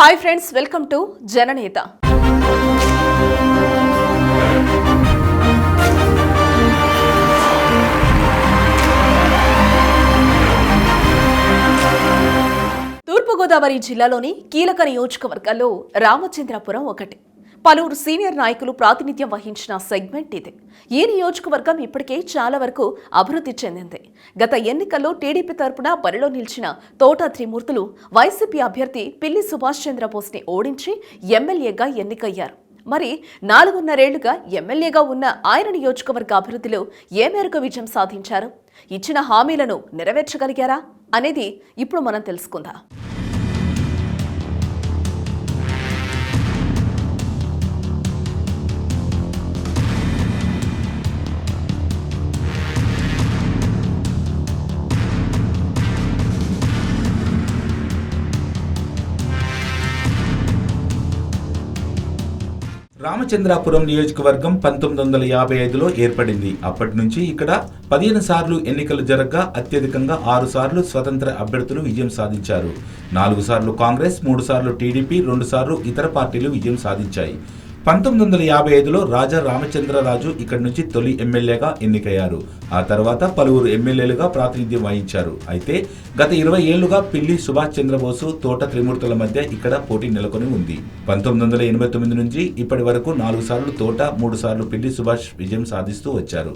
Hi friends, welcome to జననేత. తూర్పుగోదావరి జిల్లాలోని కీలక నియోజకవర్గాల్లో రామచంద్రాపురం ఒకటి. పలువురు సీనియర్ నాయకులు ప్రాతినిధ్యం వహించిన సెగ్మెంట్ ఇది. ఈ నియోజకవర్గం ఇప్పటికే చాలా వరకు అభివృద్ధి చెందింది. గత ఎన్నికల్లో టీడీపీ తరపున బరిలో నిలిచిన తోట త్రిమూర్తులు వైసీపీ అభ్యర్థి పిల్లి సుభాష్ చంద్రబోస్ని ఓడించి ఎమ్మెల్యేగా ఎన్నికయ్యారు. మరి 4.5 ఏళ్లుగా ఎమ్మెల్యేగా ఉన్న ఆయన నియోజకవర్గ అభివృద్ధిలో ఏ మేరకు విజయం సాధించారు, ఇచ్చిన హామీలను నెరవేర్చగలిగారా అనేది ఇప్పుడు మనం తెలుసుకుందాం. రామచంద్రాపురం నియోజకవర్గం 1955లో ఏర్పడింది. అప్పటి నుంచి ఇక్కడ 15 సార్లు ఎన్నికలు జరగగా అత్యధికంగా 6 సార్లు స్వతంత్ర అభ్యర్థులు విజయం సాధించారు. 4 సార్లు కాంగ్రెస్, 3 సార్లు టీడీపీ, 2 సార్లు ఇతర పార్టీలు విజయం సాధించాయి. 1955లో రాజా రామచంద్రరాజు ఇక్కడి నుంచి తొలి ఎమ్మెల్యేగా ఎన్నికయ్యారు. ఆ తర్వాత పలువురు ఎమ్మెల్యేలుగా ప్రాతినిధ్యం వహించారు. అయితే గత 20 ఏళ్లుగా పిల్లి సుభాష్ చంద్రబోసు, తోట త్రిమూర్తుల మధ్య ఇక్కడ పోటీ నెలకొని ఉంది. 1989 నుంచి ఇప్పటి వరకు 4 సార్లు తోట, 3 సార్లు పిల్లి సుభాష్ విజయం సాధిస్తూ వచ్చారు.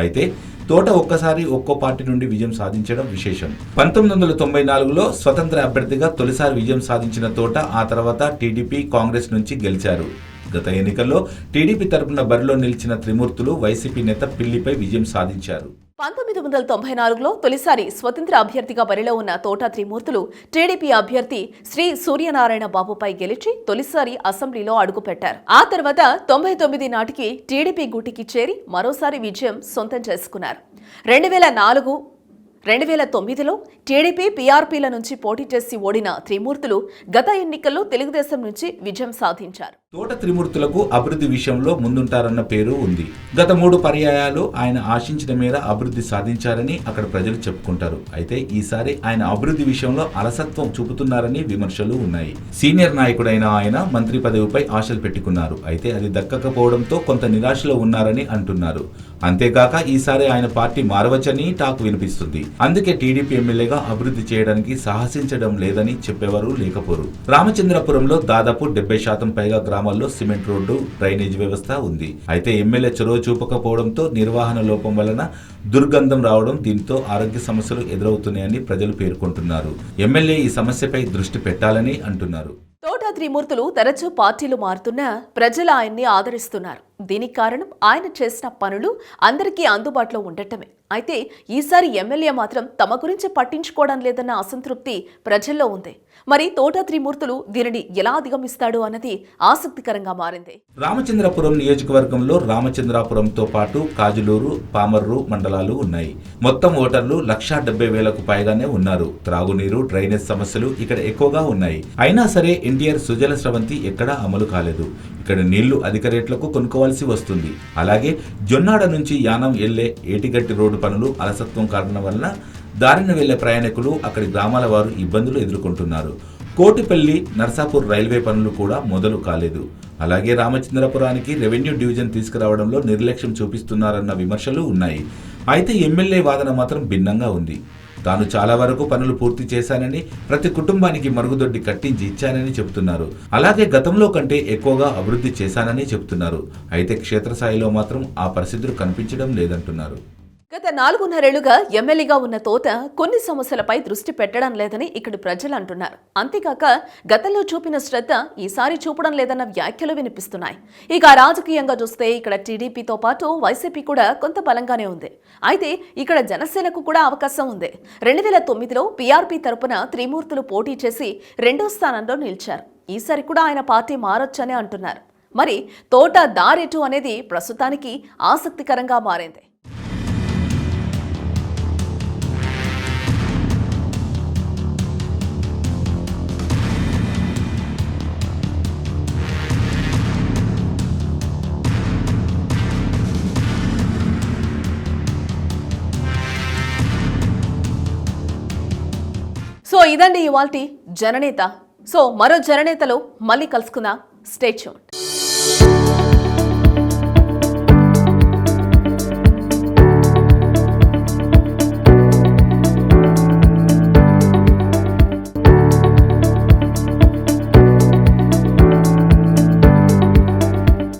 అయితే తోట ఒక్కసారి ఒక్కో పార్టీ నుండి విజయం సాధించడం విశేషం. 1994లో స్వతంత్ర అభ్యర్థిగా తొలిసారి విజయం సాధించిన తోట ఆ తర్వాత టీడీపీ, కాంగ్రెస్ నుంచి గెలిచారు. గత ఎన్నికల్లో టీడీపీ తరపున బరిలో నిలిచిన త్రిమూర్తులు వైసీపీ నేత పిల్లిపై విజయం సాధించారు. 1994లో తొలిసారి స్వతంత్ర అభ్యర్థిగా బరిలో ఉన్న తోట త్రిమూర్తులు టీడీపీ అభ్యర్థి శ్రీ సూర్యనారాయణ బాబుపై గెలిచి తొలిసారి అసెంబ్లీలో అడుగుపెట్టారు. ఆ తర్వాత 99 నాటికి టీడీపీ గూటికి చేరి మరోసారి విజయం సొంతం చేసుకున్నారు. 2009లో టీడీపీ, పీఆర్పీల నుంచి పోటీ చేసి ఓడిన త్రిమూర్తులు గత ఎన్నికల్లో తెలుగుదేశం నుంచి విజయం సాధించారు. తోట త్రిమూర్తులకు అభివృద్ధి విషయంలో ముందుంటారన్న పేరు ఉంది. గత 3 పర్యాయాలు ఆయన ఆశించిన మేర అభివృద్ధి సాధించారని అక్కడ ప్రజలు చెప్పుకుంటారు. అయితే ఈసారి ఆయన అభివృద్ధి విషయంలో అలసత్వం చూపుతున్నారని విమర్శలు ఉన్నాయి. సీనియర్ నాయకుడైన ఆయన మంత్రి పదవిపై ఆశలు పెట్టుకున్నారు. అయితే అది దక్కకపోవడంతో కొంత నిరాశలో ఉన్నారని అంటున్నారు. అంతేకాక ఈసారి ఆయన పార్టీ మారవచ్చని టాక్ వినిపిస్తుంది. అందుకే టీడీపీ ఎమ్మెల్యేగా అభివృద్ధి చేయడానికి సాహసించడం లేదని చెప్పేవారు లేకపోరు. రామచంద్రపురంలో దాదాపు 70% పైగా గ్రామాల్లో సిమెంట్ రోడ్డు, డ్రైనేజ్ వ్యవస్థ ఉంది. అయితే ఎమ్మెల్యే చొరవ చూపకపోవడంతో నిర్వహణ లోపం వలన దుర్గంధం రావడం, దీంతో ఆరోగ్య సమస్యలు ఎదురవుతున్నాయని ప్రజలు పేర్కొంటున్నారు. ఎమ్మెల్యే ఈ సమస్యపై దృష్టి పెట్టాలని అంటున్నారు. తోట త్రిమూర్తులు తరచూ పార్టీలు మారుతున్నా ప్రజలు ఆయన్ని ఆదరిస్తున్నారు. దీనికి కారణం ఆయన చేసిన పనులు అందరికీ అందుబాటులో ఉండటమే. అయితే ఈసారి ఎమ్మెల్యే మాత్రం తమ గురించి పట్టించుకోవడం లేదన్న అసంతృప్తి ప్రజల్లో ఉంది. మరి తోట త్రిమూర్తులు దీనిని ఎలా అధిగమిస్తాడు అన్నది ఆసక్తికరంగా మారింది. రామచంద్రపురం నియోజకవర్గంలో రామచంద్రాపురంతో పాటు కాజులూరు, పామర్రు మండలాలు ఉన్నాయి. మొత్తం ఓటర్లు 170,000కు పైగానే ఉన్నారు. త్రాగునీరు, డ్రైనేజ్ సమస్యలు ఇక్కడ ఎక్కువగా ఉన్నాయి. అయినా సరే ఎన్టీఆర్ సుజల స్రవంతి ఎక్కడా అమలు కాలేదు. ఇక్కడ నీళ్లు అధిక రేట్లకు కొనుక్కోవాల్సి వస్తుంది. అలాగే జొన్నాడ నుంచి యానం వెళ్లే ఏటిగట్టి రోడ్డు పనులు అలసత్వం కారణం వలన దారిన వెళ్లే ప్రయాణికులు, అక్కడి గ్రామాల వారు ఇబ్బందులు ఎదుర్కొంటున్నారు. కోటిపల్లి, నర్సాపూర్ రైల్వే పనులు కూడా మొదలు కాలేదు. అలాగే రామచంద్రపురానికి రెవెన్యూ డివిజన్ తీసుకురావడంలో నిర్లక్ష్యం చూపిస్తున్నారన్న విమర్శలు ఉన్నాయి. అయితే ఎమ్మెల్యే వాదన మాత్రం భిన్నంగా ఉంది. తాను చాలా వరకు పనులు పూర్తి చేశానని, ప్రతి కుటుంబానికి మరుగుదొడ్డి కట్టించి ఇచ్చానని చెబుతున్నారు. అలాగే గతంలో కంటే ఎక్కువగా అభివృద్ధి చేశానని చెబుతున్నారు. అయితే క్షేత్రస్థాయిలో మాత్రం ఆ పరిస్థితులు కనిపించడం లేదంటున్నారు. గత 4.5 ఏళ్లుగా ఎమ్మెల్యేగా ఉన్న తోట కొన్ని సమస్యలపై దృష్టి పెట్టడం లేదని ఇక్కడి ప్రజలు అంటున్నారు. అంతేకాక గతంలో చూపిన శ్రద్ధ ఈసారి చూపడం లేదన్న వ్యాఖ్యలు వినిపిస్తున్నాయి. ఇక రాజకీయంగా చూస్తే ఇక్కడ టీడీపీతో పాటు వైసీపీ కూడా కొంత బలంగానే ఉంది. అయితే ఇక్కడ జనసేనకు కూడా అవకాశం ఉంది. 2009లో పీఆర్పీ తరపున త్రిమూర్తులు పోటీ చేసి 2వ స్థానంలో నిలిచారు. ఈసారి కూడా ఆయన పార్టీ మారొచ్చని అంటున్నారు. మరి తోట దారెటు అనేది ప్రస్తుతానికి ఆసక్తికరంగా మారింది. సో ఇదండి ఇవాల్టి జననేత. సో మరో జననేతలో మళ్ళీ కలుసుకుందాం. Stay tuned.